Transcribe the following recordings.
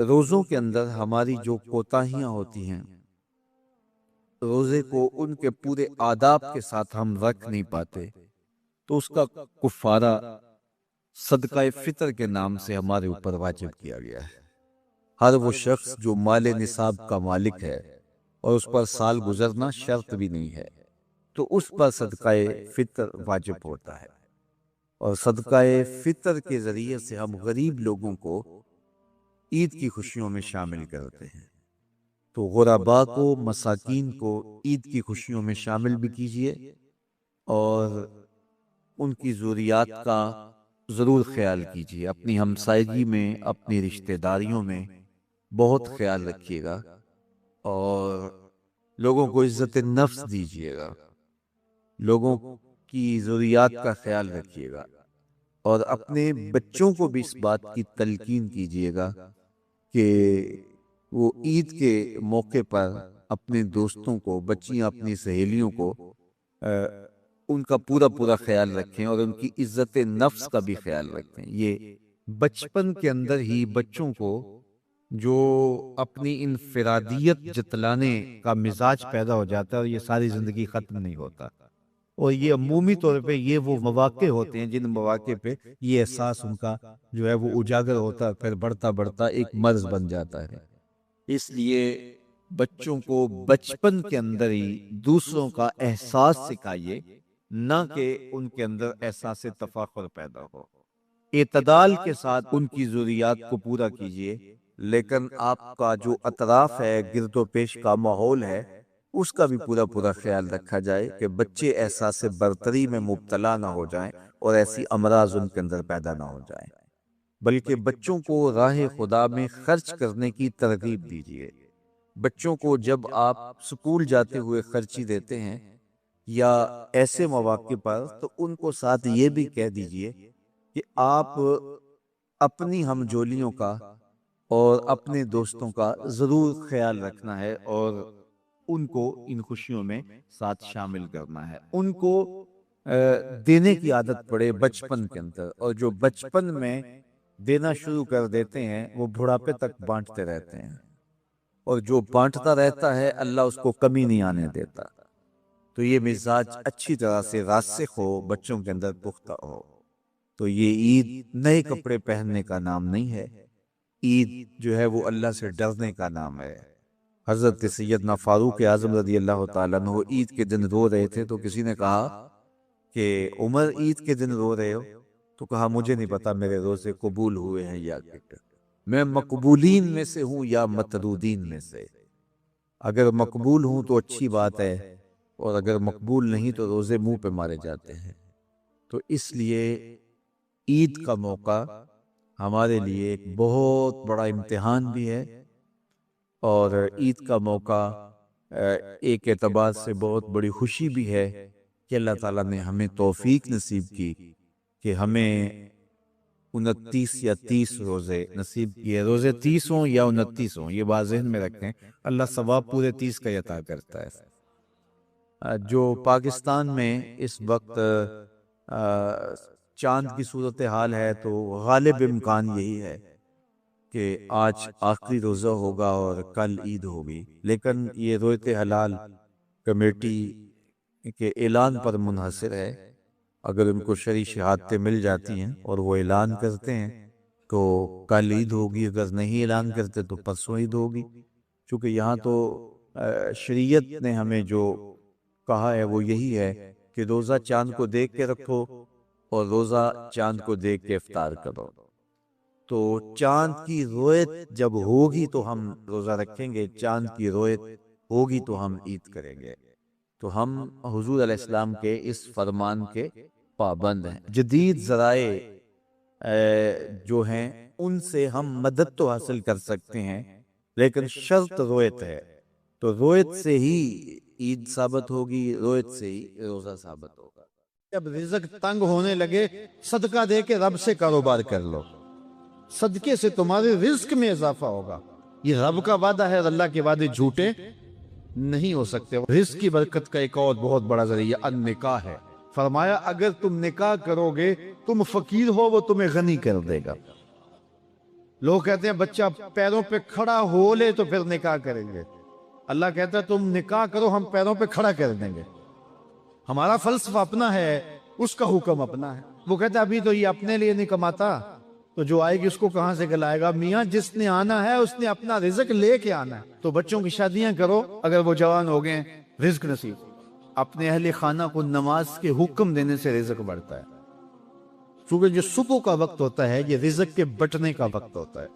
روزوں کے اندر ہماری جو کوتاہیاں ہوتی ہیں، روزے کو ان کے پورے آداب کے ساتھ ہم رکھ نہیں پاتے، تو اس کا کفارہ صدقہ فطر کے نام سے ہمارے اوپر واجب کیا گیا ہے۔ ہر وہ شخص جو مال نصاب کا مالک ہے اور اس پر سال گزرنا شرط بھی نہیں ہے، تو اس پر صدقہ فطر واجب ہوتا ہے، اور صدقہ فطر کے ذریعے سے ہم غریب لوگوں کو عید کی خوشیوں میں شامل کرتے ہیں۔ تو غرباء کو، مساکین کو عید کی خوشیوں میں شامل بھی کیجئے، اور ان کی ضروریات کا ضرور خیال کیجئے۔ اپنی ہمسائیگی میں، اپنی رشتہ داریوں میں بہت خیال رکھیے گا، اور لوگوں کو عزت نفس دیجئے گا، لوگوں کی ضروریات کا خیال رکھیے گا، اور اپنے بچوں کو بھی اس بات کی تلقین کیجئے گا کہ وہ عید کے موقع پر اپنے دوستوں کو، بچیاں اپنی سہیلیوں کو ان کا پورا پورا خیال رکھیں، اور ان کی عزت نفس کا بھی خیال رکھیں۔ یہ بچپن کے اندر ہی بچوں کو جو اپنی انفرادیت جتلانے کا مزاج پیدا ہو جاتا ہے، اور یہ ساری زندگی ختم نہیں ہوتا، اور یہ عمومی طور پہ یہ وہ مواقع ہوتے ہیں جن مواقع پہ یہ احساس ان کا جو ہے وہ اجاگر ہوتا ہے، پھر بڑھتا بڑھتا ایک مرض بن جاتا ہے۔ اس لیے بچوں کو بچپن کے اندر ہی دوسروں کا احساس سکھائیے، نہ کہ ان کے اندر احساس تفاخر پیدا ہو۔ اعتدال کے ساتھ ان کی ضروریات کو پورا کیجیے، لیکن آپ کا جو اطراف ہے، گرد و پیش کا ماحول ہے، اس کا بھی پورا پورا خیال رکھا جائے کہ بچے احساس برتری میں مبتلا نہ ہو جائیں، اور ایسی امراض ان کے اندر پیدا نہ ہو جائیں، بلکہ بچوں کو راہ خدا میں خرچ کرنے کی ترغیب دیجیے۔ بچوں کو جب آپ سکول جاتے ہوئے خرچی دیتے ہیں یا ایسے مواقع پر، تو ان کو ساتھ یہ بھی کہہ دیجئے کہ آپ اپنی ہم جولیوں کا اور اپنے دوستوں کا ضرور خیال رکھنا ہے، اور ان کو ان خوشیوں میں ساتھ شامل کرنا ہے۔ ان کو دینے کی عادت پڑے بچپن کے اندر، اور جو بچپن میں دینا شروع کر دیتے ہیں وہ بڑھاپے تک بانٹتے رہتے ہیں، اور جو بانٹتا رہتا ہے اللہ اس کو کمی نہیں آنے دیتا۔ تو یہ مزاج اچھی طرح سے راسخ ہو، بچوں کے اندر پختہ ہو، تو یہ عید نئے کپڑے پہننے کا نام نہیں ہے، عید جو ہے وہ اللہ سے ڈرنے کا نام ہے۔ حضرت سیدنا فاروق اعظم رضی اللہ تعالیٰ عنہ عید کے دن رو رہے تھے، تو کسی نے کہا کہ عمر عید کے دن رو رہے ہو؟ تو کہا مجھے نہیں پتا میرے روزے قبول ہوئے ہیں یا میں مقبولین میں سے ہوں یا مطرودین میں سے۔ اگر مقبول ہوں تو اچھی بات ہے، اور اگر مقبول نہیں تو روزے منہ پہ مارے جاتے ہیں۔ تو اس لیے عید کا موقع ہمارے لیے ایک بہت بڑا امتحان بھی ہے، اور عید کا موقع ایک اعتبار سے بہت بڑی خوشی بھی ہے کہ اللہ تعالیٰ نے ہمیں توفیق نصیب کی کہ ہمیں 29 یا 30 روزے نصیب کیے۔ روزے 30 ہوں یا 29 ہوں، یہ بات ذہن میں رکھیں، اللہ ثواب پورے 30 کا عطا کرتا ہے۔ جو پاکستان میں اس وقت چاند کی صورتحال ہے، تو غالب امکان یہی ہے کہ آج آخری روزہ ہوگا اور کل عید ہوگی، لیکن یہ رویت حلال کمیٹی کے اعلان پر منحصر ہے۔ اگر ان کو شرعی شہادتیں مل جاتی ہیں اور وہ اعلان کرتے ہیں تو کل عید ہوگی، اگر نہیں اعلان کرتے تو پرسوں عید ہوگی، چونکہ یہاں تو شریعت نے ہمیں جو کہا ہے وہ یہی ہے کہ روزہ چاند کو دیکھ کے رکھو، اور روزہ چاند کو دیکھ کے افطار کرو۔ تو چاند کی رویت جب ہوگی تو ہم روزہ رکھیں گے، چاند کی رویت ہوگی تو ہم عید کریں گے۔ تو ہم حضور علیہ السلام کے اس فرمان کے پابند ہیں۔ جدید ذرائع جو ہیں ان سے ہم مدد تو حاصل کر سکتے ہیں، لیکن شرط رویت ہے، تو رویت سے ہی عید ثابت ہوگی، رویت سے ہی روزہ ثابت ہوگا۔ جب رزق تنگ ہونے لگے، صدقہ دے کے رب سے کاروبار کر لو، صدقے سے تمہارے رزق میں اضافہ ہوگا۔ یہ رب کا وعدہ ہے، اللہ کے وعدے جھوٹے نہیں ہو سکتے۔ رزق کی برکت کا ایک اور بہت بڑا ذریعہ النکاح ہے۔ فرمایا اگر تم نکاح کرو گے، تم فقیر ہو وہ تمہیں غنی کر دے گا، لوگ کہتے ہیں بچہ پیروں پہ کھڑا ہو لے تو پھر نکاح کریں گے. اللہ کہتا ہے تم نکاح کرو، ہم پیروں پہ کھڑا کر دیں گے. ہمارا فلسفہ اپنا ہے، اس کا حکم اپنا ہے. وہ کہتا ہے ابھی تو یہ اپنے لیے نہیں کماتا، تو جو آئے گی اس کو کہاں سے کھلائے گا؟ میاں جس نے آنا ہے اس نے اپنا رزق لے کے آنا ہے. تو بچوں کی شادیاں کرو اگر وہ جوان ہو گئے، رزق نصیب. اپنے اہل خانہ کو نماز کے حکم دینے سے رزق بڑھتا ہے. کیونکہ جو صبح کا وقت ہوتا ہے یہ رزق کے بٹنے کا وقت ہوتا ہے،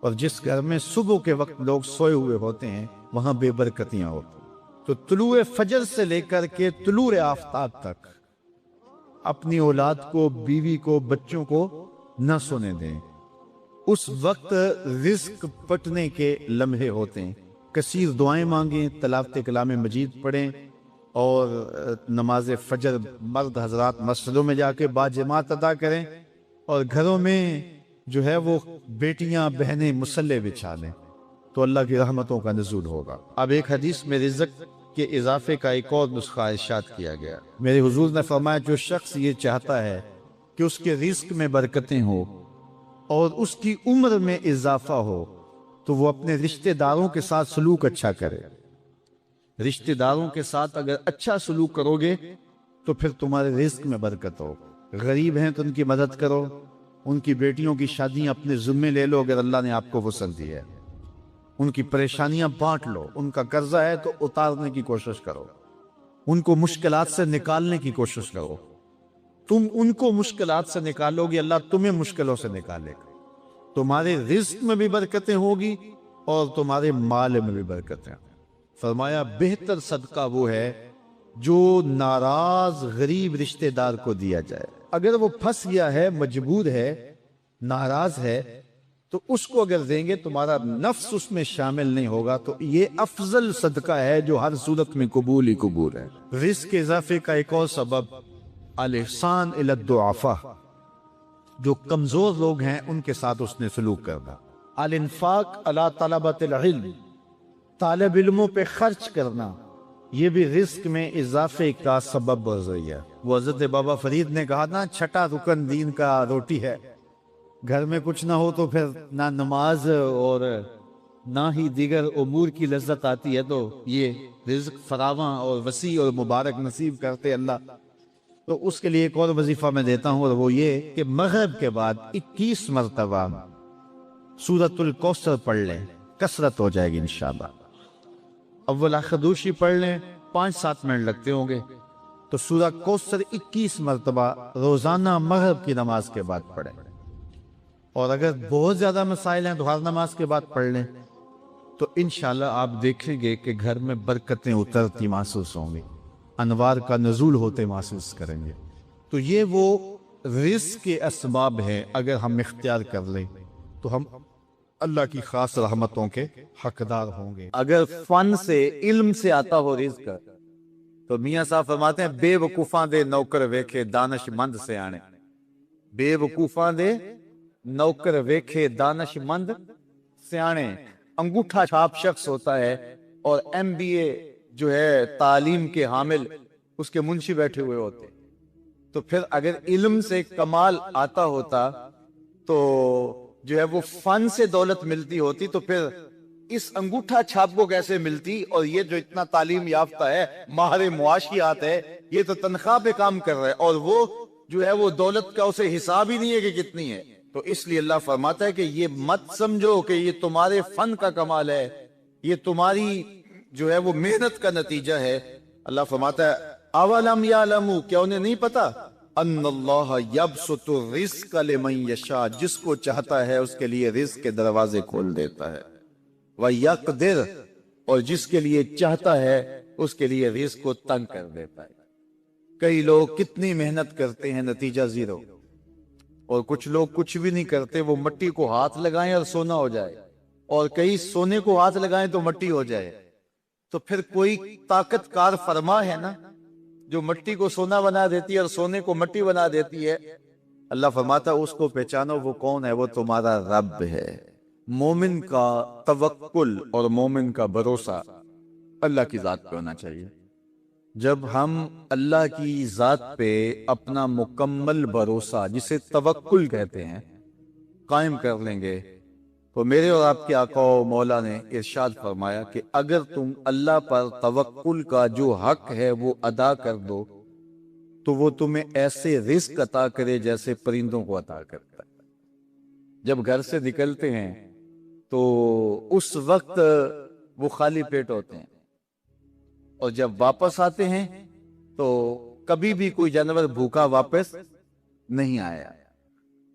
اور جس گھر میں صبح کے وقت لوگ سوئے ہوئے ہوتے ہیں وہاں بے برکتیاں ہوتی ہیں. تو طلوع فجر سے لے کر کے طلوع آفتاب تک اپنی اولاد کو، بیوی کو، بچوں کو نہ سونے دیں. اس وقت رزق پٹنے کے لمحے ہوتے ہیں. کثیر دعائیں مانگیں، تلاوت کلام مجید پڑھیں، اور نماز فجر مرد حضرات مسجدوں میں جا کے باجماعت ادا کریں، اور گھروں میں جو ہے وہ بیٹیاں بہنیں مصلے بچھا لیں، تو اللہ کی رحمتوں کا نزول ہوگا. اب ایک حدیث میں رزق کے اضافے کا ایک اور نسخہ ارشاد کیا گیا. میرے حضور نے فرمایا جو شخص یہ چاہتا ہے کہ اس کے رزق میں برکتیں ہو اور اس کی عمر میں اضافہ ہو تو وہ اپنے رشتہ داروں کے ساتھ سلوک اچھا کرے. رشتہ داروں کے ساتھ اگر اچھا سلوک کرو گے تو پھر تمہارے رزق میں برکت ہو. غریب ہیں تو ان کی مدد کرو، ان کی بیٹیوں کی شادیاں اپنے ذمے لے لو اگر اللہ نے آپ کو وسعت دی ہے. ان کی پریشانیاں بانٹ لو، ان کا قرضہ ہے تو اتارنے کی کوشش کرو، ان کو مشکلات سے نکالنے کی کوشش کرو. تم ان کو مشکلات سے نکالو گے، اللہ تمہیں مشکلوں سے نکالے گا. تمہارے رزق میں بھی برکتیں ہوگی اور تمہارے مال میں بھی برکتیں. فرمایا بہتر صدقہ وہ ہے جو ناراض غریب رشتہ دار کو دیا جائے. اگر وہ پھنس گیا ہے، مجبور ہے، ناراض ہے، تو اس کو اگر دیں گے تمہارا نفس اس میں شامل نہیں ہوگا، تو یہ افضل صدقہ ہے جو ہر صورت میں قبول ہی قبول ہے. رزق کے اضافے کا ایک اور سبب الاحسان الی الضعفاء، جو کمزور لوگ ہیں ان کے ساتھ اس نے سلوک کرنا. الانفاق علی طلبۃ العلم، طالب علموں پہ خرچ کرنا، یہ بھی رزق میں اضافے کا سبب اور ذریعہ. وہ حضرت بابا فرید نے کہا نا چھٹا رکن دین کا روٹی ہے. گھر میں کچھ نہ ہو تو پھر نہ نماز اور نہ ہی دیگر امور کی لذت آتی ہے. تو یہ رزق فراواں اور وسیع اور مبارک نصیب کرتے اللہ. تو اس کے لیے ایک اور وظیفہ میں دیتا ہوں، اور وہ یہ کہ مغرب کے بعد 21 مرتبہ سورۃ الکوثر پڑھ لیں، کثرت ہو جائے گی انشاءاللہ. اول خدوشی پڑھ لیں، 5-7 منٹ لگتے ہوں گے، تو سورہ کوثر 21 مرتبہ روزانہ مغرب کی نماز کے بعد پڑھیں. اور اگر بہت زیادہ مسائل ہیں تو ہر نماز کے بعد پڑھ لیں، تو انشاءاللہ آپ دیکھیں گے کہ گھر میں برکتیں اترتی محسوس ہوں گی، انوار کا نزول ہوتے محسوس کریں گے. تو یہ وہ رزق کے اسباب ہیں، اگر ہم اختیار کر لیں تو ہم اللہ کی خاص رحمتوں کے حقدار ہوں گے. اگر فن سے، علم سے آتا ہو رزق، تو میاں صاحب فرماتے ہیں بے وقوفاں دے نوکر ویکھے دانش مند سے آنے. بے وقوفاں دے نوکر ویکھے دانش مند سیانے. انگوٹھا چھاپ شخص ہوتا ہے اور MBA جو ہے تعلیم کے حامل، اس کے منشی بیٹھے ہوئے ہوتے. تو پھر اگر علم سے کمال آتا ہوتا تو جو ہے وہ فن سے دولت ملتی ہوتی، تو پھر اس انگوٹھا چھاپ کو کیسے ملتی؟ اور یہ جو اتنا تعلیم یافتہ ہے، ماہر معاشیات ہے، یہ تو تنخواہ پہ کام کر رہا ہے، اور وہ جو ہے وہ دولت کا اسے حساب ہی نہیں ہے کہ کتنی ہے. تو اس لیے اللہ فرماتا ہے کہ یہ مت سمجھو کہ یہ تمہارے فن کا کمال ہے، یہ تمہاری جو ہے وہ محنت کا نتیجہ ہے. اللہ فرماتا ہے اولم یعلموا، کیا انہیں نہیں پتا؟ ان اللہ یبسط الرزق لمن یشاء، جس کو چاہتا ہے اس کے لیے رزق کے دروازے کھول دیتا ہے. وَيَقْدِرْ، اور جس کے لیے چاہتا ہے اس کے لیے رزق کو تنگ کر دیتا ہے. کئی لوگ کتنی محنت کرتے ہیں، نتیجہ زیرو. اور کچھ لوگ کچھ بھی نہیں کرتے، وہ مٹی کو ہاتھ لگائیں اور سونا ہو جائے، اور کئی سونے کو ہاتھ لگائیں تو مٹی ہو جائے. تو پھر کوئی طاقت کار فرما ہے نا جو مٹی کو سونا بنا دیتی ہے اور سونے کو مٹی بنا دیتی ہے. اللہ فرماتا ہے اس کو پہچانو، وہ کون ہے؟ وہ تمہارا رب ہے. مومن کا توکل اور مومن کا بھروسہ اللہ کی ذات پہ ہونا چاہیے. جب ہم اللہ کی ذات پہ اپنا مکمل بھروسہ، جسے توکل کہتے ہیں، قائم کر لیں گے تو میرے اور آپ کے آقا و مولا نے ارشاد فرمایا کہ اگر تم اللہ پر توکل کا جو حق ہے وہ ادا کر دو تو وہ تمہیں ایسے رزق عطا کرے جیسے پرندوں کو عطا کرتا ہے۔ جب گھر سے نکلتے ہیں تو اس وقت وہ خالی پیٹ ہوتے ہیں، اور جب واپس آتے ہیں تو کبھی بھی کوئی جانور بھوکا واپس نہیں آیا،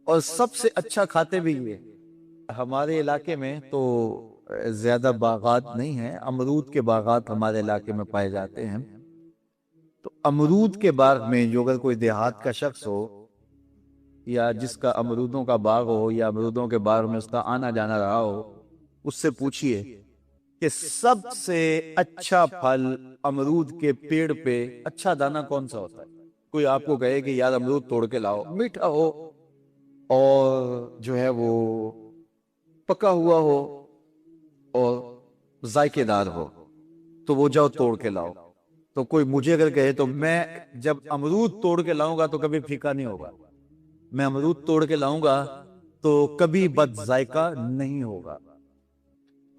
اور سب سے اچھا کھاتے بھی یہ۔ ہمارے علاقے میں تو زیادہ باغات نہیں ہیں، امرود کے باغات ہمارے علاقے میں پائے جاتے ہیں، تو امرود کے باغ میں جو اگر کوئی دیہات کا شخص ہو یا جس کا امرودوں کا باغ ہو یا امرودوں کے باغ میں اس کا آنا جانا رہا ہو، اس سے پوچھئے کہ سب سے اچھا پھل امرود کے پیڑ پہ اچھا دانہ کون سا ہوتا ہے؟ کوئی آپ کو کہے کہ یار امرود توڑ کے لاؤ، میٹھا ہو اور جو ہے وہ پکا ہوا ہو اور ذائقے دار ہو تو وہ جاؤ توڑ کے لاؤ۔ تو کوئی مجھے اگر کہے تو میں جب امرود توڑ کے لاؤں گا تو کبھی پھیکا نہیں ہوگا، میں امرود توڑ کے لاؤں گا تو کبھی بد ذائقہ نہیں ہوگا۔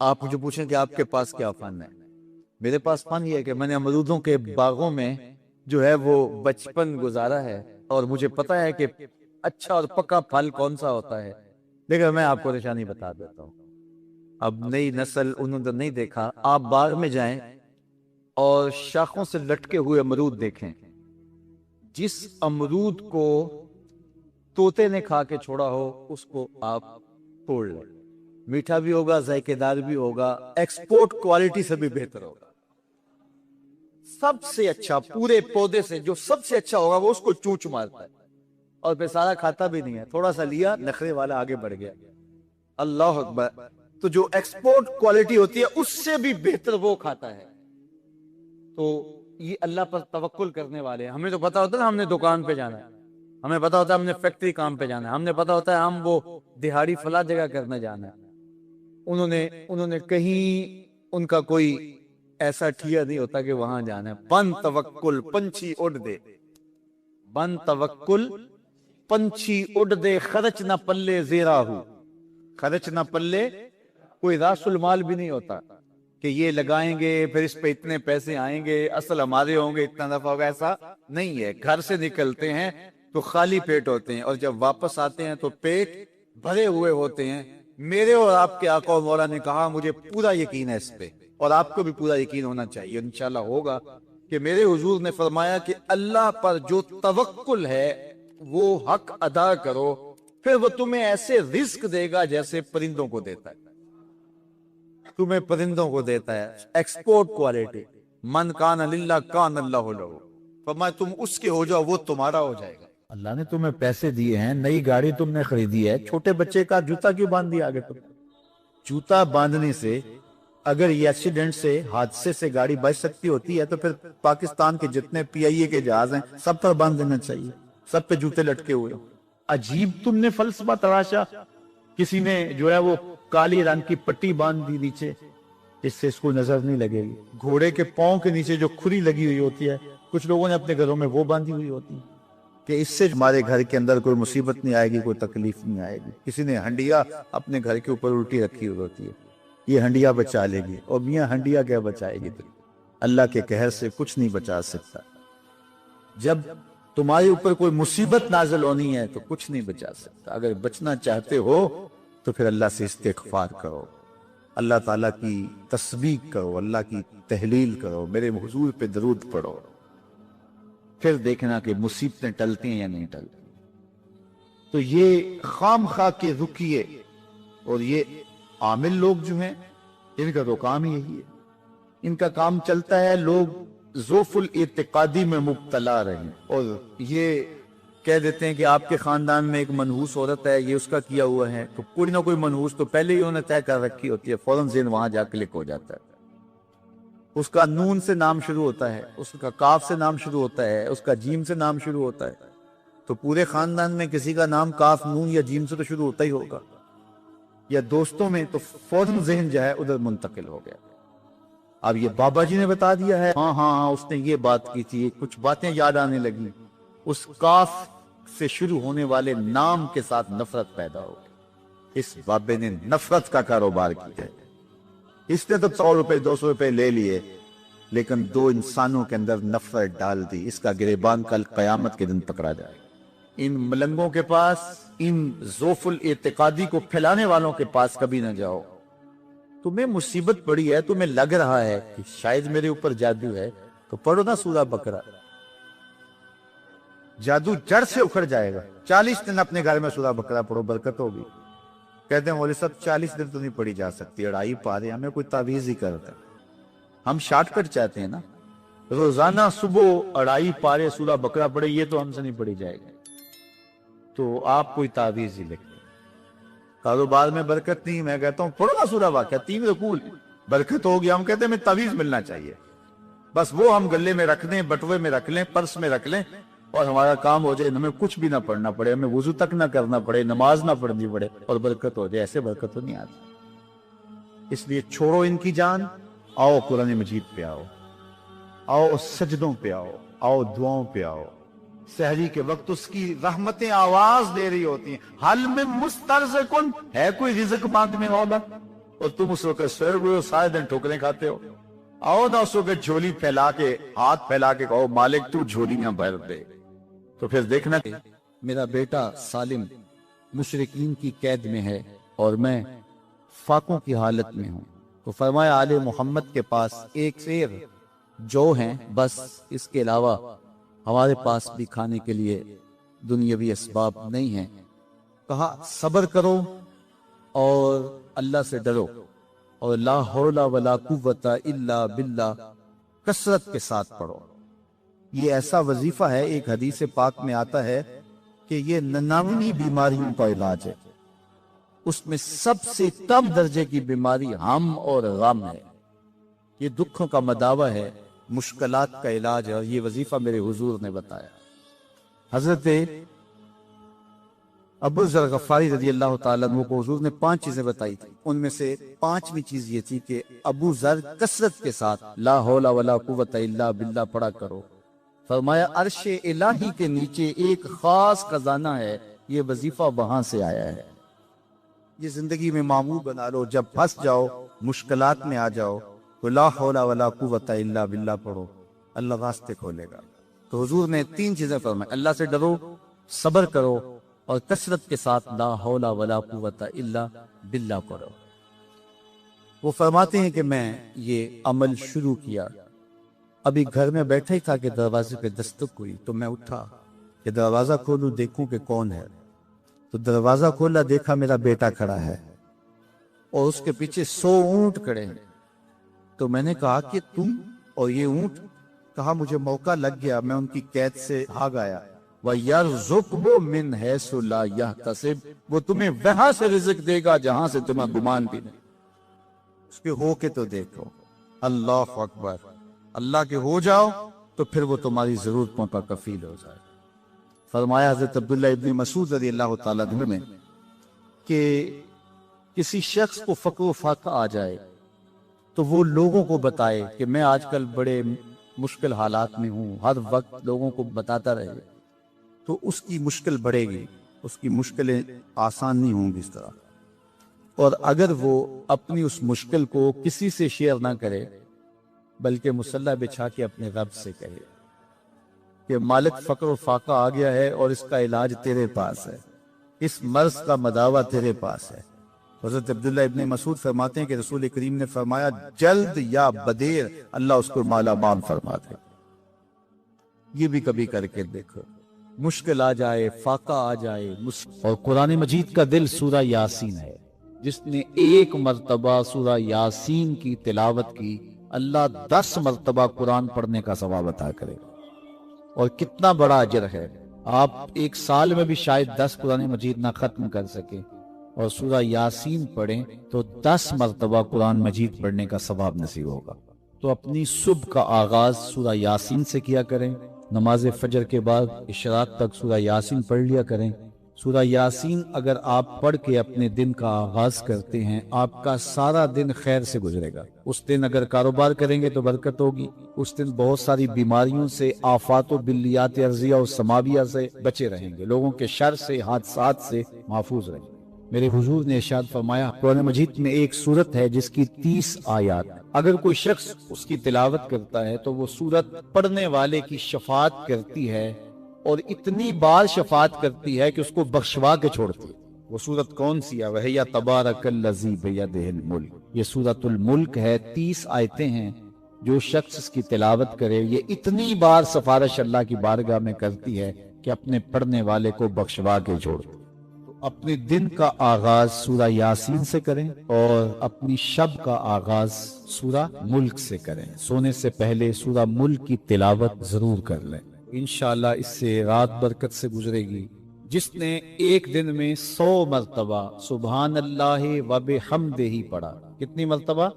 آپ مجھے پوچھیں کہ آپ کے پاس کیا فن ہے؟ میرے پاس فن یہ ہے کہ میں نے امرودوں کے باغوں میں جو ہے وہ بچپن گزارا ہے، اور مجھے پتا ہے کہ اچھا اور پکا پھل کون سا ہوتا ہے۔ لیکن میں آپ کو نشانی بتا دیتا ہوں، اب نئی نسل انہوں نے نہیں دیکھا، آپ باغ میں جائیں اور شاخوں سے لٹکے ہوئے امرود دیکھیں، جس امرود کو طوطے نے کھا کے چھوڑا ہو اس کو آپ توڑ لیں، میٹھا بھی ہوگا، ذائقے دار بھی ہوگا، ایکسپورٹ کوالٹی سے بھی بہتر ہوگا۔ سب سے اچھا پورے پودے سے جو سب سے اچھا ہوگا وہ اس کو چونچ مارتا ہے اور پھر سارا کھاتا بھی نہیں ہے، تھوڑا سا لیا، نخرے والا آگے بڑھ گیا۔ اللہ اکبر! تو جو ایکسپورٹ کوالٹی ہوتی ہے اس سے بھی بہتر وہ کھاتا ہے۔ تو یہ اللہ پر توکل کرنے والے ہیں۔ ہمیں تو پتا ہوتا ہے نا ہم نے دکان پہ جانا ہے، ہمیں پتا ہوتا ہے ہم نے فیکٹری کام پہ جانا ہے، ہم نے پتا ہوتا ہے ہم وہ دہاڑی فلاں جگہ کرنے جانا ہے۔ انہوں نے کہیں ان کا کوئی ایسا ٹھیا نہیں ہوتا کہ وہاں جانا ہے۔ بن توکل پنچھی اڑ دے، بن توکل پنچھی اڑ دے، خرچ نہ پلے زیرا ہو، خرچ نہ پلے، کوئی راس المال بھی نہیں ہوتا کہ یہ لگائیں گے پھر اس پہ اتنے پیسے آئیں گے، اصل ہمارے ہوں گے، اتنا نفع ہوگا، ایسا نہیں ہے۔ گھر سے نکلتے ہیں تو خالی پیٹ ہوتے ہیں، اور جب واپس آتے ہیں تو پیٹ بھرے ہوئے ہوتے ہیں۔ میرے اور آپ کے آقا و مولا نے کہا مجھے پورا یقین ہے اس پہ، اور آپ کو بھی پورا یقین ہونا چاہیے، انشاءاللہ ہوگا، کہ میرے حضور نے فرمایا کہ اللہ پر جو توکل ہے وہ حق ادا کرو، پھر وہ تمہیں ایسے رزق دے گا جیسے پرندوں کو دیتا ہے، تمہیں پرندوں کو دیتا ہے، ایکسپورٹ کوالٹی۔ من کان للہ کان اللہ لہ، فرمایا تم اس کے ہو جاؤ وہ تمہارا ہو جائے گا۔ اللہ نے تمہیں پیسے دیے ہیں، نئی گاڑی تم نے خریدی ہے، چھوٹے بچے کا جوتا کیوں باندھ دیا آگے؟ تم جوتا باندھنے سے اگر یہ ایکسیڈنٹ سے، حادثے سے گاڑی بچ سکتی ہوتی ہے تو پھر پاکستان کے جتنے پی آئی اے کے جہاز ہیں سب پر باندھ دینا چاہیے، سب پہ جوتے لٹکے ہوئے۔ عجیب تم نے فلسفہ تراشا، کسی نے جو ہے وہ کالی رنگ کی پٹی باندھ دی نیچے، اس سے اس کو نظر نہیں لگے گی۔ گھوڑے کے پاؤں کے نیچے جو کھری لگی ہوئی ہوتی ہے، کچھ لوگوں نے اپنے گھروں میں وہ باندھی ہوئی ہوتی ہے کہ اس سے ہمارے گھر کے اندر کوئی مصیبت نہیں آئے گی، کوئی تکلیف نہیں آئے گی۔ کسی نے ہنڈیا اپنے گھر کے اوپر الٹی رکھی ہوئی ہوتی ہے، یہ ہنڈیا بچا لے گی، اور میاں ہنڈیا کیا بچائے گی؟ اللہ کے قہر سے کچھ نہیں بچا سکتا۔ جب تمہارے اوپر کوئی مصیبت نازل ہونی ہے تو کچھ نہیں بچا سکتا۔ اگر بچنا چاہتے ہو تو پھر اللہ سے استغفار کرو، اللہ تعالیٰ کی تسبیح کرو، اللہ کی تحلیل کرو، میرے حضور پہ درود پڑھو، پھر دیکھنا کہ مصیبتیں ٹلتی ہیں یا نہیں ٹلتی۔ تو یہ خام خواہ کے رکیے، اور یہ عامل لوگ جو ہیں ان کا تو کام ہی یہی ہے، ان کا کام چلتا ہے لوگ ذوف الاعتقادی میں مبتلا رہیں، اور یہ کہہ دیتے ہیں کہ آپ کے خاندان میں ایک منحوس عورت ہے، یہ اس کا کیا ہوا ہے، تو کوئی نہ کوئی منحوس تو پہلے ہی انہوں نے طے کر رکھی ہوتی ہے، فوراً ذہن وہاں جا کلک ہو جاتا ہے۔ اس کا نون سے نام شروع ہوتا ہے، اس کا کاف سے نام شروع ہوتا ہے، اس کا جیم سے نام شروع ہوتا ہے، تو پورے خاندان میں کسی کا نام کاف، نون یا جیم سے تو شروع ہوتا ہی ہوگا، یا دوستوں میں، تو فوراً ذہن جو ہے ادھر منتقل ہو گیا۔ اب یہ بابا جی نے بتا دیا ہے، ہاں اس نے یہ بات کی تھی، کچھ باتیں یاد آنے لگی، اس کاف سے شروع ہونے والے نام کے ساتھ نفرت پیدا ہو گئی۔ اس بابے نے نفرت کا کاروبار کیا ہے. اس نے تو 100 روپے 200 روپے لے لیے لیکن دو انسانوں کے اندر نفرت ڈال دی. اس کا گریبان کل قیامت کے دن پکڑا جائے. ان ملنگوں کے پاس، ان ذوف الاعتقادی کو پھیلانے والوں کے پاس کبھی نہ جاؤ. تمہیں مصیبت پڑی ہے، تمہیں لگ رہا ہے کہ شاید میرے اوپر جادو ہے، تو پڑھو نا سورہ بقرہ. جادو جڑ سے اکھڑ جائے گا. 40 دن اپنے گھر میں سورہ بقرہ پڑھو، برکت ہوگی. کہتے ہیں مولوی صاحب 40 دن تو نہیں پڑھی جا سکتی، 2.5 پارے ہمیں کوئی تعویذ ہی کرتا. ہم شارٹ کٹ چاہتے ہیں نا، روزانہ صبح 2.5 پارے سورہ بقرہ پڑھے، یہ تو ہم سے نہیں پڑھی جائے گی. تو آپ کوئی تعویذ ہی لکھیں. کاروبار میں برکت نہیں، میں کہتا ہوں پڑھو نا سورہ واقعہ، 3 رکوع، برکت ہوگی. ہم کہتے ہیں ہمیں تعویذ ملنا چاہیے، بس وہ ہم گلے میں رکھ دیں، بٹوے میں رکھ لیں، پرس میں رکھ لیں اور ہمارا کام ہو جائے. ہمیں کچھ بھی نہ پڑھنا پڑے، ہمیں وضو تک نہ کرنا پڑے، نماز نہ پڑھنی پڑے اور برکت ہو جائے. ایسے برکت تو نہیں آتی. اس لیے چھوڑو ان کی جان، آؤ قرآن مجید پہ آؤ، آؤ سجدوں پہ آؤ، آؤ دعاؤں پہ آؤ. سحری کے وقت اس کی رحمتیں آواز دے رہی ہوتی ہیں. حل میں مسترزقن، ہے کوئی رزق مانگنے والا؟ اور تم اس وقت سوئے ہوئے ہو، سارے دن ٹھوکریں کھاتے ہو. آؤ نہ اس وقت جھولی پھیلا کے، ہاتھ پھیلا کے کہو مالک تو جھولیاں بھر دے. تو پھر دیکھنا کہ میرا بیٹا سالم مشرکین کی قید میں ہے اور میں فاقوں کی حالت میں ہوں. تو فرمایا آل محمد کے پاس ایک سیر جو ہیں، بس اس کے علاوہ ہمارے پاس بھی کھانے کے لیے دنیاوی اسباب نہیں ہیں. کہا صبر کرو اور اللہ سے ڈرو اور لا حول ولا قوت الا باللہ کثرت کے ساتھ پڑھو. یہ ایسا وظیفہ ہے، ایک حدیث پاک میں آتا ہے کہ یہ 99 بیماریوں کا علاج ہے. اس میں سب سے کم درجے کی بیماری ہم اور غم ہے. یہ دکھوں کا مداوع ہے، مشکلات کا علاج ہے، اور یہ وظیفہ میرے حضور نے بتایا. حضرت ابو ذر غفاری رضی اللہ تعالیٰ عنہ کو حضور نے 5 چیزیں بتائی تھی. ان میں سے 5ویں چیز یہ تھی کہ ابو ذر کثرت کے ساتھ لا حول ولا قوت الا باللہ پڑھا کرو. فرمایا عرش الہی کے نیچے ایک خاص خزانہ ہے، یہ وظیفہ وہاں سے آیا ہے. یہ زندگی میں معمول بنا لو. جب پھنس جاؤ، مشکلات میں آ جاؤ تو لا حول ولا قوت الا باللہ پڑھو، اللہ راستے کھولے گا. تو حضور نے 3 چیزیں فرمائی: اللہ سے ڈرو، صبر کرو اور کثرت کے ساتھ لا حول ولا قوت الا باللہ پڑھو. وہ فرماتے ہیں کہ میں یہ عمل شروع کیا، ابھی گھر میں بیٹھا ہی تھا کہ دروازے پہ دستک ہوئی. تو میں اٹھا کہ دروازہ کھولوں دیکھوں کہ کون ہے. تو دروازہ کھولا، دیکھا میرا بیٹا کھڑا ہے اور اس کے پیچھے 100 اونٹ کھڑے ہیں. تو میں نے کہا کہ تم اور یہ اونٹ؟ کہا مجھے موقع لگ گیا، میں ان کی قید سے بھاگ آیا. وَيَرْزُقْهُ مِنْ حَيْثُ لَا يَحْتَسِبُ، وہ تمہیں وہاں سے رزق دے گا جہاں سے تمہیں گمان بھی نہیں. اس کے ہو کے تو دیکھو. اللہ اکبر. اللہ کے ہو جاؤ تو پھر وہ تمہاری ضرورتوں کا کفیل ہو جائے. فرمایا حضرت عبداللہ ابن مسعود رضی اللہ تعالیٰ عنہ میں کہ کسی شخص کو فقر و فاقہ آ جائے تو وہ لوگوں کو بتائے کہ میں آج کل بڑے مشکل حالات میں ہوں، ہر وقت لوگوں کو بتاتا رہے تو اس کی مشکل بڑھے گی، اس کی مشکلیں آسان نہیں ہوں گی اس طرح. اور اگر وہ اپنی اس مشکل کو کسی سے شیئر نہ کرے بلکہ مصلی بچھا کے اپنے رب سے کہے کہ مالک فقر و فاقہ آ گیا ہے اور اس کا علاج تیرے پاس ہے، اس مرض کا مداوع تیرے پاس ہے. حضرت عبداللہ ابن مسعود فرماتے ہیں کہ رسول کریم نے فرمایا جلد یا بدیر اللہ اس کو مالا مال فرما دے. یہ بھی کبھی کر کے دیکھو. مشکل آ جائے، فاقہ آ جائے. اور قرآن مجید کا دل سورہ یاسین ہے. جس نے 1 مرتبہ سورہ یاسین کی تلاوت کی، اللہ 10 مرتبہ قرآن پڑھنے کا ثواب عطا کرے. اور کتنا بڑا اجر ہے. آپ 1 سال میں بھی شاید 10 قرآن مجید نہ ختم کر سکے اور سورہ یاسین پڑھیں تو 10 مرتبہ قرآن مجید پڑھنے کا ثواب نصیب ہوگا. تو اپنی صبح کا آغاز سورہ یاسین سے کیا کریں. نماز فجر کے بعد اشراق تک سورہ یاسین پڑھ لیا کریں. سورہ یاسین اگر آپ پڑھ کے اپنے دن کا آغاز کرتے ہیں، آپ کا سارا دن خیر سے گزرے گا. اس دن اگر کاروبار کریں گے تو برکت ہوگی. اس دن بہت ساری بیماریوں سے، آفات و بلیات ارضیہ و سماویہ سے بچے رہیں گے. لوگوں کے شر سے، حادثات سے محفوظ رہیں گے. میرے حضور نے ارشاد فرمایا، قرآن مجید میں ایک سورت ہے جس کی 30 آیات، اگر کوئی شخص اس کی تلاوت کرتا ہے تو وہ سورت پڑھنے والے کی شفاعت کرتی ہے، اور اتنی بار شفاعت کرتی ہے کہ اس کو بخشوا کے چھوڑتی ہے۔ وہ سورت کون سی ہے؟ وہی تبارک الذی بیدہ الملک، یہ سورت الملک ہے، 30 آیتیں ہیں۔ جو شخص اس کی تلاوت کرے یہ اتنی بار سفارش اللہ کی بارگاہ میں کرتی ہے کہ اپنے پڑھنے والے کو بخشوا کے چھوڑتی ہے۔ اپنے دن کا آغاز سورہ یاسین سے کریں اور اپنی شب کا آغاز سورہ ملک سے کریں۔ سونے سے پہلے سورہ ملک کی تلاوت ضرور کر لیں، انشاءاللہ اس سے رات برکت سے گزرے گی۔ جس نے ایک دن میں 100 مرتبہ سبحان اللہ و بحمدہ پڑھا، کتنی مرتبہ؟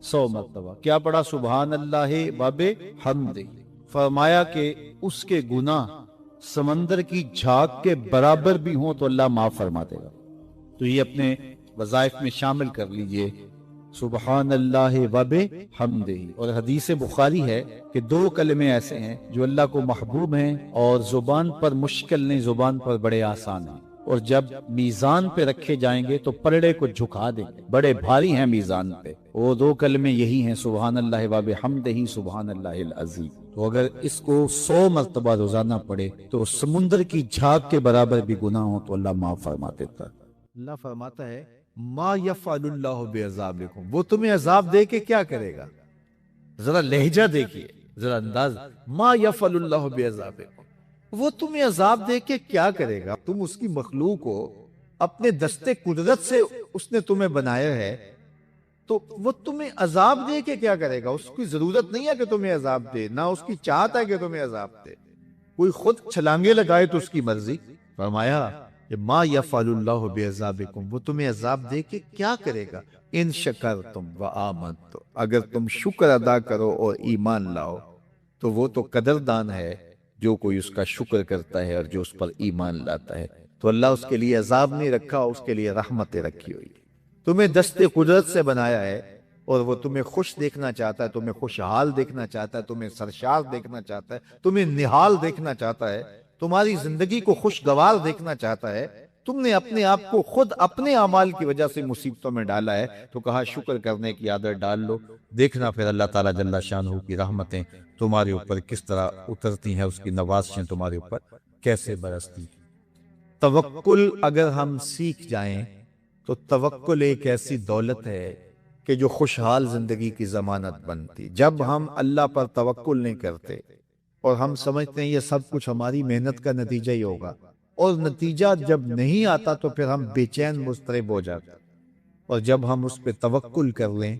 100 مرتبہ کیا پڑھا؟ سبحان اللہ و بحمدہ، فرمایا کہ اس کے گناہ سمندر کی جھاگ کے برابر بھی ہوں تو اللہ معاف فرما دے گا۔ تو یہ اپنے وظائف میں شامل کر لیجئے، سبحان اللہ و بحمدہ۔ اور حدیث بخاری ہے کہ 2 کلمے ایسے ہیں جو اللہ کو محبوب ہیں اور زبان پر مشکل نہیں، زبان پر بڑے آسان ہیں، اور جب میزان پہ رکھے جائیں گے تو پلڑے کو جھکا دیں گے، بڑے بھاری ہیں میزان پہ۔ وہ 2 کلمے یہی ہیں، سبحان اللہ و بحمدہ، سبحان اللہ العظیم۔ تو اگر اس کو 100 مرتبہ روزانہ پڑھے تو سمندر کی جھاگ کے برابر بھی گناہ ہو تو اللہ معاف فرما دیتا ہے۔ اللہ فرماتا ہے ما یفعل اللہ بعذابکم، وہ تمہیں عذاب دے کے کیا کرے گا؟ ذرا لہجہ دیکھیے، ذرا انداز، ما یفعل اللہ بعذابکم، وہ تمہیں عذاب دے کے کیا کرے گا؟ تم اس کی مخلوق ہو، اپنے دستے قدرت سے اس نے تمہیں بنایا ہے، تو وہ تمہیں عذاب دے کے کیا کرے گا؟ اس کی ضرورت نہیں ہے کہ تمہیں عذاب دے، نہ اس کی چاہت ہے کہ تمہیں عذاب دے۔ کوئی خود چھلانگے لگائے تو اس کی مرضی۔ فرمایا کہ ما یفعل اللہ بعذابکم، وہ تمہیں عذاب دے کے کیا کرے گا؟ ان شکرتم وآمنتم، اگر تم شکر ادا کرو اور ایمان لاؤ تو وہ تو قدردان ہے جو کوئی اس کا شکر کرتا ہے اور جو اس پر ایمان لاتا ہے۔ تو اللہ اس کے لیے عذاب نہیں رکھا، اس کے لیے رحمتیں رکھی ہوئی۔ تمہیں دست قدرت سے بنایا ہے اور وہ تمہیں خوش دیکھنا چاہتا ہے، تمہیں خوشحال دیکھنا چاہتا ہے، تمہیں سرشار دیکھنا چاہتا ہے، تمہیں نہال دیکھنا چاہتا ہے، تمہاری زندگی کو خوشگوار دیکھنا چاہتا ہے۔ تم نے اپنے آپ کو خود اپنے اعمال کی وجہ سے مصیبتوں میں ڈالا ہے، تو کہا شکر کرنے کی عادت ڈال لو، دیکھنا پھر اللہ تعالیٰ جل شانہ کی رحمتیں تمہارے اوپر کس طرح اترتی ہیں، اس کی نوازشیں تمہارے اوپر کیسے برستی۔ توکل اگر ہم سیکھ جائیں تو توکل ایک ایسی دولت ہے کہ جو خوشحال زندگی کی ضمانت بنتی۔ جب ہم اللہ پر توکل نہیں کرتے اور ہم سمجھتے ہیں یہ سب کچھ ہماری محنت کا نتیجہ ہی ہوگا، اور نتیجہ جب نہیں آتا تو پھر ہم بے چین مضطرب ہو جاتے، اور جب ہم اس پہ توکل کر لیں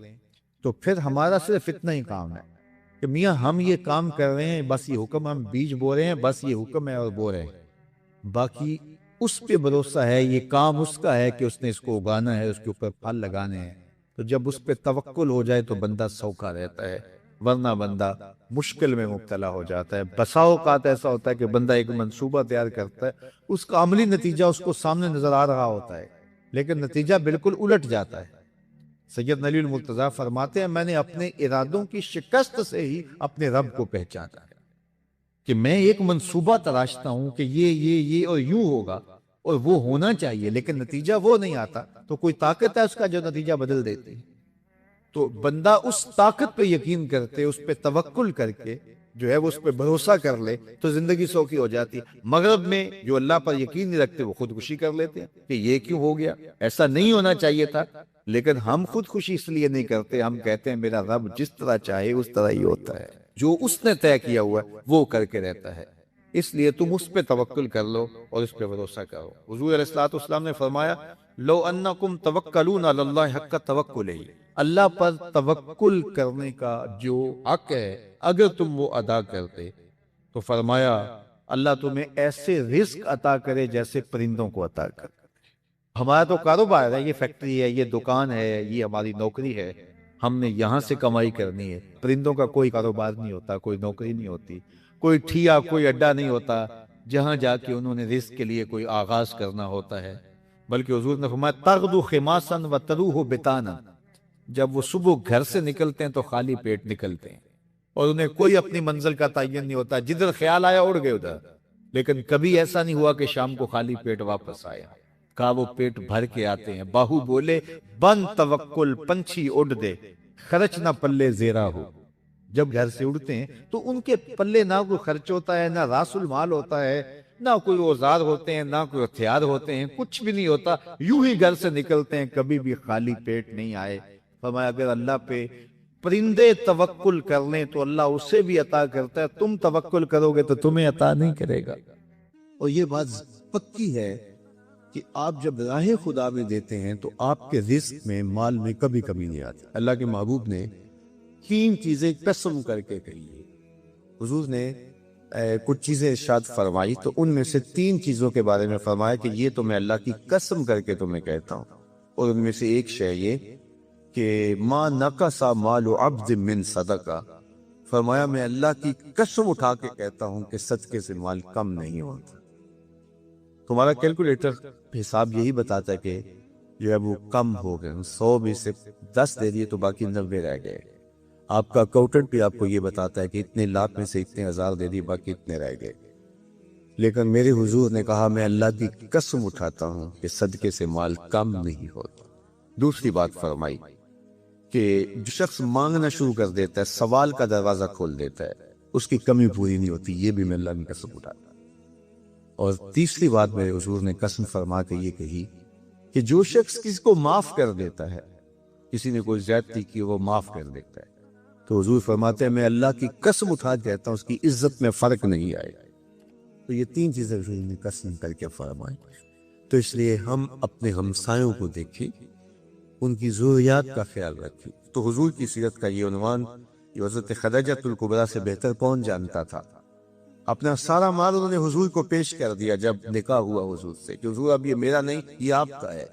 تو پھر ہمارا صرف اتنا ہی کام ہے کہ میاں ہم یہ کام کر رہے ہیں، بس یہ حکم، ہم بیج بو رہے ہیں، بس یہ حکم ہے اور بو رہے ہیں، باقی اس پہ بھروسہ ہے، یہ کام اس کا ہے کہ اس نے اس کو اگانا ہے، اس کے اوپر پھل لگانے ہیں۔ تو جب اس پہ توکل ہو جائے تو بندہ سوکھا رہتا ہے، ورنہ بندہ مشکل میں مبتلا ہو جاتا ہے۔ بسا اوقات ایسا ہوتا ہے کہ بندہ ایک منصوبہ تیار کرتا ہے، اس کا عملی نتیجہ اس کو سامنے نظر آ رہا ہوتا ہے، لیکن نتیجہ بالکل الٹ جاتا ہے۔ سید نلی المرتضیٰ فرماتے ہیں میں نے اپنے ارادوں کی شکست سے ہی اپنے رب کو پہچانا ہے، کہ میں ایک منصوبہ تراشتا ہوں کہ یہ اور یوں ہوگا اور وہ ہونا چاہیے، لیکن نتیجہ وہ نہیں آتا، تو کوئی طاقت ہے اس کا جو نتیجہ بدل دیتی ہے۔ تو بندہ اس طاقت پہ یقین کرتے، اس پہ توکل کر کے جو ہے وہ اس پہ بھروسہ کر لے تو زندگی سوکھی ہو جاتی ہے۔ مغرب میں جو اللہ پر یقین نہیں رکھتے وہ خودکشی کر لیتے ہیں کہ یہ کیوں ہو گیا، ایسا نہیں ہونا چاہیے تھا، لیکن ہم خودکشی اس لیے نہیں کرتے، ہم کہتے ہیں میرا رب جس طرح چاہے اس طرح ہی ہوتا ہے، جو اس نے طے کیا ہوا ہے وہ کر کے رہتا ہے، اس لیے تم اس پہ توکل کر لو اور اس پہ بھروسہ کرو۔ حضور علیہ الصلوۃ والسلام نے فرمایا لو انکم توکلون علی اللہ حق توکلہ، اللہ پر توکل کرنے کا جو حق ہے اگر تم وہ ادا کرتے تو فرمایا اللہ تمہیں ایسے رزق عطا کرے جیسے پرندوں کو عطا کرے۔ ہمارا تو کاروبار ہے، یہ فیکٹری ہے، یہ دکان ہے، یہ ہماری نوکری ہے، ہم نے یہاں سے کمائی کرنی ہے۔ پرندوں کا کوئی کاروبار نہیں ہوتا، کوئی نوکری نہیں ہوتی، کوئی ٹھیا، کوئی اڈا نہیں ہوتا جہاں جا کے انہوں نے رزق کے لیے کوئی آغاز کرنا ہوتا ہے، بلکہ حضور نے فرمایا تغدو خماسا وتروح بطانا، جب وہ صبح گھر سے نکلتے ہیں تو خالی پیٹ نکلتے ہیں اور انہیں کوئی اپنی منزل کا تعین نہیں ہوتا، جدھر خیال آیا اڑ گئے ادھر، لیکن کبھی ایسا نہیں ہوا کہ شام کو خالی پیٹ واپس آیا۔ کہا وہ پیٹ بھر کے آتے ہیں۔ باہو بولے بن توکل پنچھی اڑ دے، خرچ نہ پلے زیرا ہو۔ جب گھر سے اڑتے ہیں تو ان کے پلے نہ کوئی خرچ ہوتا ہے، نہ راس المال ہوتا ہے، نہ کوئی اوزار ہوتے ہیں، نہ کوئی ہتھیار ہوتے ہیں، کچھ بھی نہیں ہوتا، یوں ہی گھر سے نکلتے ہیں، کبھی بھی خالی پیٹ نہیں آئے۔ فرمایا اگر اللہ پہ پرندے توکل کر لیں تو اللہ اسے بھی عطا کرتا ہے، تم توکل کرو گے تو تمہیں عطا نہیں کرے گا۔ اور یہ بات پکی ہے کہ آپ جب راہ خدا میں دیتے ہیں تو آپ کے رزق میں، مال میں کبھی کمی نہیں آتی۔ اللہ کے محبوب نے 3 چیزیں قسم کر کے کہی ہے۔ حضور نے کچھ چیزیں ارشاد فرمائی تو ان میں سے 3 چیزوں کے بارے میں فرمایا کہ یہ تو میں اللہ کی قسم کر کے تمہیں کہتا ہوں، اور ان میں سے ایک شے یہ کہ ما نقص مال عبد من صدقہ، فرمایا میں اللہ کی قسم اٹھا کے کہتا ہوں کہ صدقے سے مال کم نہیں ہوتا۔ تمہارا کیلکولیٹر حساب یہی بتاتا ہے کہ جو ہے وہ کم ہو گئے، 100 میں سے 10 دے دیے تو باقی 90 رہ گئے۔ آپ کا اکاؤنٹنٹ بھی آپ کو یہ بتاتا ہے کہ اتنے لاکھ میں سے اتنے ہزار دے دیے، باقی اتنے رہ گئے۔ لیکن میرے حضور نے کہا میں اللہ کی قسم اٹھاتا ہوں کہ صدقے سے مال کم نہیں ہوتا۔ دوسری بات فرمائی کہ جو شخص مانگنا شروع کر دیتا ہے، سوال کا دروازہ کھول دیتا ہے، اس کی کمی پوری نہیں ہوتی، یہ بھی میں اللہ کی قسم اٹھاتا ہوں۔ اور تیسری بات میرے حضور نے قسم فرما کے یہ کہی کہ جو شخص کسی کو معاف کر دیتا ہے، کسی نے کوئی زیادتی کی وہ معاف کر دیتا ہے، تو حضور فرماتے ہیں میں اللہ کی قسم اٹھا کے کہتا ہوں اس کی عزت میں فرق نہیں آئے گا۔ تو یہ 3 چیزیں حضور نے قسم کر کے فرمائی۔ تو اس لیے ہم اپنے ہمسایوں کو دیکھیں، ان کی ضروریات کا خیال رکھیں۔ تو حضور کی سیرت کا یہ عنوان جو حضرت خدیجہ الکبریٰ سے بہتر کون جانتا تھا، اپنا سارا مال انہوں نے حضور کو پیش کر دیا جب نکاح ہوا حضور سے کہ حضور اب یہ میرا نہیں، یہ آپ کا ہے،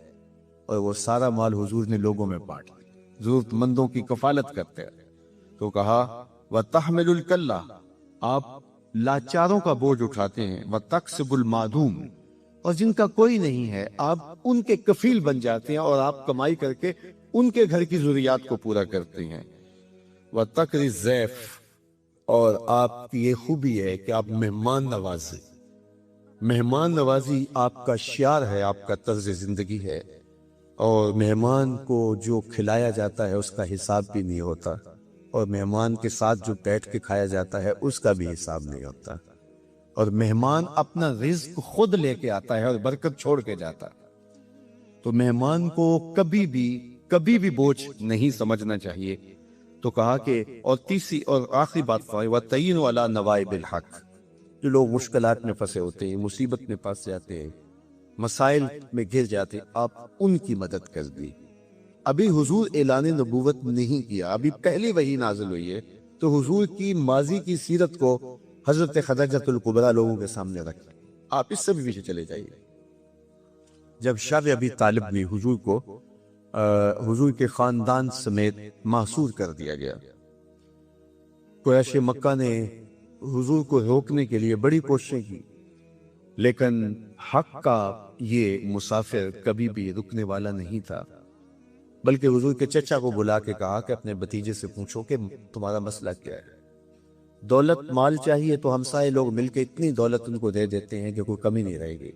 اور وہ سارا مال حضور نے لوگوں میں بانٹ دیا، ضرورت مندوں کی کفالت کرتے ہیں۔ تو کہا وَتَحْمِلُ الْكَلَّةَ، آپ لاچاروں کا بوجھ اٹھاتے ہیں، وَتَقْسِبُ الْمَعْدُومَ، اور جن کا کوئی نہیں ہے آپ ان کے کفیل بن جاتے ہیں اور آپ کمائی کر کے ان کے گھر کی ضروریات کو پورا کرتے ہیں۔ وَتَقْرِي الضَّيْفَ، اور آپ کی یہ خوبی ہے کہ آپ مہمان نوازی، مہمان نوازی آپ کا شعار ہے، آپ کا طرز زندگی ہے، اور مہمان کو جو کھلایا جاتا ہے اس کا حساب بھی نہیں ہوتا، اور مہمان کے ساتھ جو بیٹھ کے کھایا جاتا ہے اس کا بھی حساب نہیں ہوتا، اور مہمان اپنا رزق خود لے کے آتا ہے اور برکت چھوڑ کے جاتا ہے۔ تو مہمان کو کبھی بھی بوجھ نہیں سمجھنا چاہیے۔ تو کہا کہ اور تیسری اور آخری بات فرمائی وَتَعِينُوا عَلَىٰ نَوَائِبِ الْحَقِّ، جو لوگ مشکلات میں پھنسے ہوتے ہیں، مصیبت میں پھنس جاتے ہیں، مسائل میں گر جاتے ہیں، آپ ان کی مدد کر دی۔ ابھی حضور اعلان نبوت نہیں کیا، ابھی پہلی وحی نازل ہوئی ہے، تو حضور کی ماضی کی سیرت کو حضرت خدیجہ الکبریٰ لوگوں کے سامنے رکھ، آپ اس سے بھی پیچھے چلے جائیے۔ جب شب ابی طالب نے حضور کو حضور کے خاندان سمیت محصور کر دیا گیا، قریش مکہ نے حضور کو روکنے کے لیے بڑی کوششیں کی، لیکن حق کا یہ مسافر کبھی بھی رکنے والا نہیں تھا، بلکہ حضور کے چچا کو بلا کے کہا کہ اپنے بھتیجے سے پوچھو کہ تمہارا مسئلہ کیا ہے۔ دولت مال چاہیے تو ہمسائے لوگ مل کے اتنی دولت ان کو دے دیتے ہیں کہ کوئی کمی نہیں رہے گی،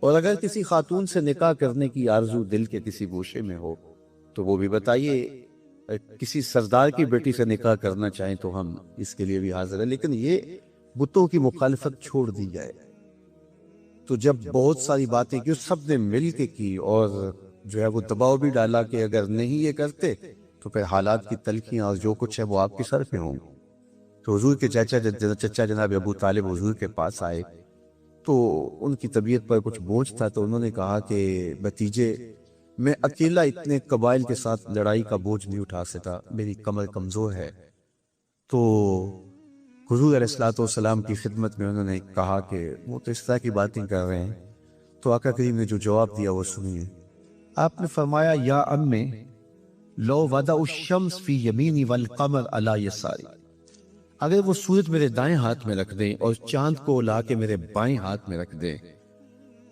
اور اگر کسی خاتون سے نکاح کرنے کی آرزو دل کے کسی گوشے میں ہو تو وہ بھی بتائیے، کسی سردار کی بیٹی سے نکاح کرنا چاہیں تو ہم اس کے لیے بھی حاضر ہیں، لیکن یہ بتوں کی مخالفت چھوڑ دی جائے۔ تو جب بہت ساری باتیں کی سب نے مل کے کی، اور جو ہے وہ دباؤ بھی ڈالا کہ اگر نہیں یہ کرتے تو پھر حالات کی تلخیاں اور جو کچھ ہے وہ آپ کے سر پہ ہوں۔ تو حضور کے چچا جناب ابو طالب حضور کے پاس آئے، تو ان کی طبیعت پر کچھ بوجھ تھا، تو انہوں نے کہا کہ بھتیجے میں اکیلا اتنے قبائل کے ساتھ لڑائی کا بوجھ نہیں اٹھا سکتا، میری کمر کمزور ہے۔ تو حضور علیہ السلام کی خدمت میں انہوں نے کہا کہ وہ تو اس طرح کی باتیں کر رہے ہیں، تو آقا کریم نے جو جواب دیا وہ سنیے۔ آپ نے فرمایا یا امی لو وضع الشمس فی یمینی والقمر علی یساری، اگر وہ سورج میرے دائیں ہاتھ میں رکھ دیں اور چاند کو لا کے میرے بائیں ہاتھ میں رکھ دیں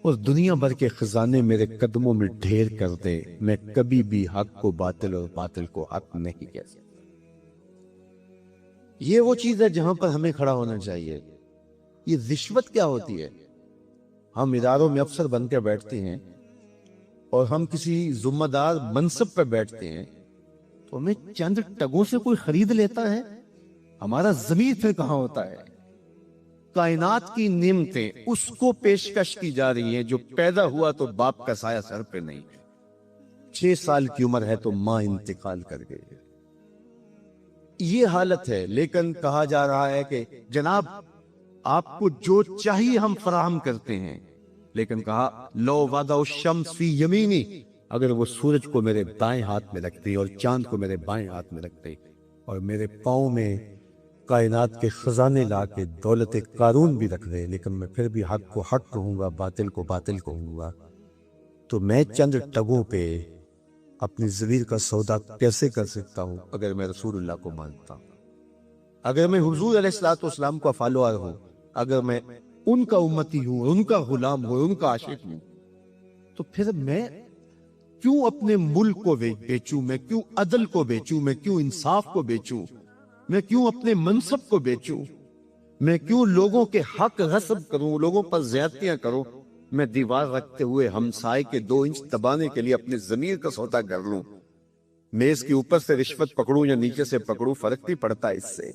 اور دنیا بھر کے خزانے میرے قدموں میں ڈھیر کر دے، میں کبھی بھی حق کو باطل اور باطل کو حق نہیں کہہ سکتا۔ یہ وہ چیز ہے جہاں پر ہمیں کھڑا ہونا چاہیے۔ یہ رشوت کیا ہوتی ہے؟ ہم اداروں میں افسر بن کے بیٹھتے ہیں، اور ہم کسی ذمہ دار منصب پہ بیٹھتے ہیں تو ہمیں چند ٹگوں سے کوئی خرید لیتا ہے؟ ہمارا ضمیر پھر کہاں ہوتا ہے؟ کائنات کی نعمتیں اس کو پیشکش کی جا رہی ہیں جو پیدا ہوا تو باپ کا سایہ سر پہ نہیں، 6 سال کی عمر ہے تو ماں انتقال کر گئی، یہ حالت ہے۔ لیکن کہا جا رہا ہے کہ جناب آپ کو جو چاہیے ہم فراہم کرتے ہیں، لیکن کہا لو وضع الشمس فی یمینی، اگر وہ سورج کو میرے دائیں ہاتھ میں رکھتے اور چاند کو میرے بائیں ہاتھ میں رکھتے اور میرے پاؤں میں کائنات کے خزانے لا کے دولت قارون بھی رکھ دے، لیکن میں پھر بھی حق کو حق کہوں گا، باطل کو باطل کہوں گا، تو میں چند ٹگوں پہ اپنی ضمیر کا سودا کیسے کر سکتا ہوں اگر میں رسول اللہ کو مانتا ہوں، اگر میں حضور علیہ السلام کا فالوور ہوں، اگر میں ان کا امتی ہوں، ان کا غلام ہوں، ان کا عاشق ہوں، تو پھر میں کیوں اپنے ملک کو بیچوں، میں کیوں عدل کو بیچوں، میں کیوں انصاف کو بیچوں، میں کیوں اپنے منصب کو بیچوں، میں کیوں لوگوں کے حق غصب کروں، لوگوں پر زیادتیاں کروں، میں دیوار رکھتے ہوئے ہمسائے کے 2 انچ دبانے کے لیے اپنے ضمیر کا سودا کر لوں، میز کے اوپر سے رشوت پکڑوں یا نیچے سے پکڑوں، فرق نہیں پڑتا اس سے،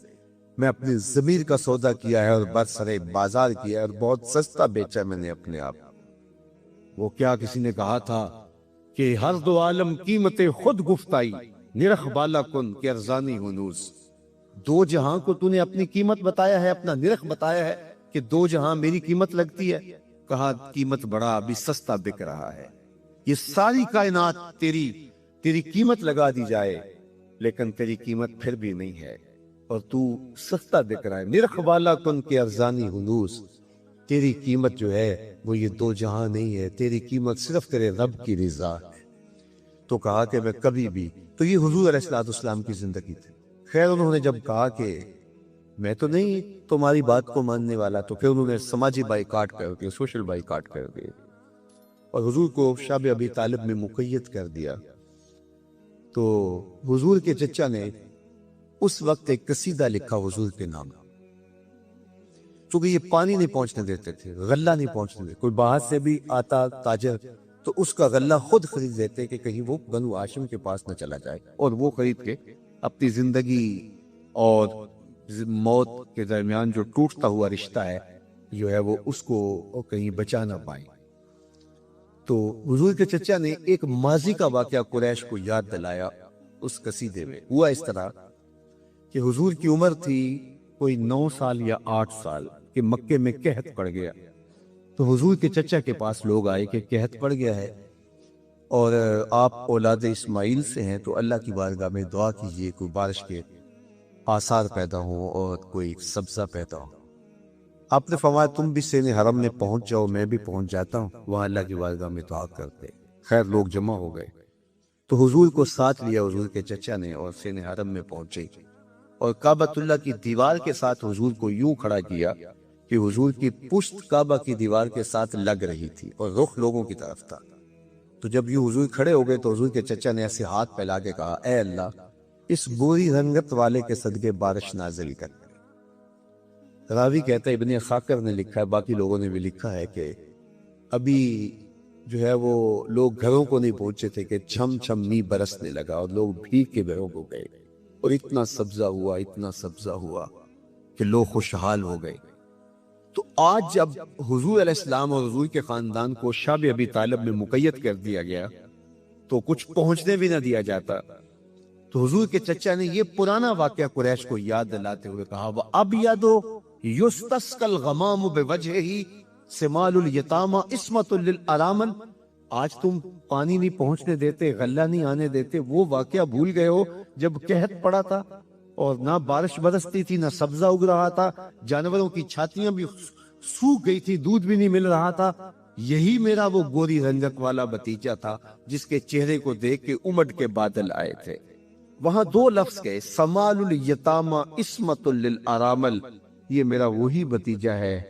میں اپنی ضمیر کا سودا کیا ہے اور برسرے بازار کیا ہے اور بہت سستا بیچا میں نے اپنے آپ۔ وہ کیا کسی نے کہا تھا کہ ہر دو عالم قیمت خود گفتائی، نرخ بالا کن کہ ارزانی ہنوز، 2 جہاں کو تو نے اپنی قیمت بتایا ہے، اپنا نرخ بتایا ہے کہ 2 جہاں میری قیمت لگتی ہے، کہا قیمت بڑا ابھی سستا بک رہا ہے، یہ ساری کائنات تیری قیمت لگا دی جائے لیکن تیری قیمت پھر بھی نہیں ہے اور تو سستا بک رہا ہے، نرخ بالا کن کہ ارزانی ہنوز، تیری قیمت جو ہے وہ یہ 2 جہاں نہیں ہے، تیری قیمت صرف تیرے رب کی رضا ہے۔ تو کہا کہ میں کبھی بھی، تو یہ حضور علیہ السلام کی زندگی تھی۔ خیر انہوں نے جب کہا کہ میں تو نہیں تمہاری بات کو ماننے والا، تو پھر انہوں نے سماجی بائیکاٹ کر دیا، سوشل بائیکاٹ کر دیا اور حضور کو شاب ابی طالب میں مقید کر دیا۔ تو حضور کے چچا نے اس وقت ایک قصیدہ لکھا حضور کے نام، چونکہ یہ پانی نہیں پہنچنے دیتے تھے، غلہ نہیں پہنچنے دیتے، کوئی باہر سے بھی آتا تاجر تو اس کا غلہ خود خرید لیتے کہ کہیں وہ بنو ہاشم کے پاس نہ چلا جائے، اور وہ خرید کے اپنی زندگی اور موت کے درمیان جو ٹوٹتا ہوا رشتہ ہے جو ہے وہ اس کو کہیں بچا نہ پائیں۔ تو حضور کے چچا نے ایک ماضی کا واقعہ قریش کو یاد دلایا اس قصیدے میں۔ ہوا اس طرح کہ حضور کی عمر تھی کوئی 9 سال یا 8 سال کہ مکے میں قحط پڑ گیا، تو حضور کے چچا کے پاس لوگ آئے کہ قحط پڑ گیا ہے اور آپ اولاد اسماعیل سے ہیں، تو اللہ کی بارگاہ میں دعا کیجئے کوئی بارش کے آثار پیدا ہوں اور کوئی سبزہ پیدا ہو۔ آپ نے فرمایا تم بھی سین حرم میں پہنچ جاؤ، میں بھی پہنچ جاتا ہوں، وہاں اللہ کی بارگاہ میں دعا کرتے۔ خیر لوگ جمع ہو گئے تو حضور کو ساتھ لیا حضور کے چچا نے اور سین حرم میں پہنچے اور کعبۃ اللہ کی دیوار کے ساتھ حضور کو یوں کھڑا کیا کہ حضور کی پشت کعبہ کی دیوار کے ساتھ لگ رہی تھی اور رخ لوگوں کی طرف تھا۔ تو جب یوں حضور کھڑے ہو گئے تو حضور کے چچا نے ایسے ہاتھ پھیلا کے کہا اے اللہ اس گوری رنگت والے کے صدقے بارش نازل کر۔ راوی کہتا ہے ابن خاکر نے لکھا ہے، باقی لوگوں نے بھی لکھا ہے کہ ابھی جو ہے وہ لوگ گھروں کو نہیں پہنچے تھے کہ چھم چھم می برسنے لگا اور لوگ بھیگ کے گھروں کو گئے اور اتنا سبزہ ہوا کہ لوگ خوشحال ہو گئے۔ تو آج جب حضور علیہ السلام اور حضور کے خاندان کو شاب ابی طالب میں مقید کر دیا گیا تو کچھ پہنچنے بھی نہ دیا جاتا، تو حضور کے چچا نے یہ پرانا واقعہ قریش کو یاد دلاتے ہوئے کہا وَأَبْيَضُ يُسْتَسْقَى الْغَمَامُ بِوَجْهِهِ سِمَالُ الْيَتَامَى عِصْمَةٌ لِلْأَرَامِلِ، آج تم پانی نہیں پہنچنے دیتے، غلہ نہیں آنے دیتے، وہ واقعہ بھول گئے ہو جب قحط پڑا تھا اور نہ بارش برستی تھی، نہ سبزہ اگ رہا تھا، جانوروں کی چھاتیاں بھی سوکھ گئی تھی، دودھ بھی نہیں مل رہا تھا۔ یہی میرا وہ گوری رنگت والا بھتیجا تھا جس کے چہرے کو دیکھ کے امٹ کے بادل آئے تھے۔ وہاں 2 لفظ گئے، سمال الیتامى عصمۃ للارامل، یہ میرا وہی بھتیجا ہے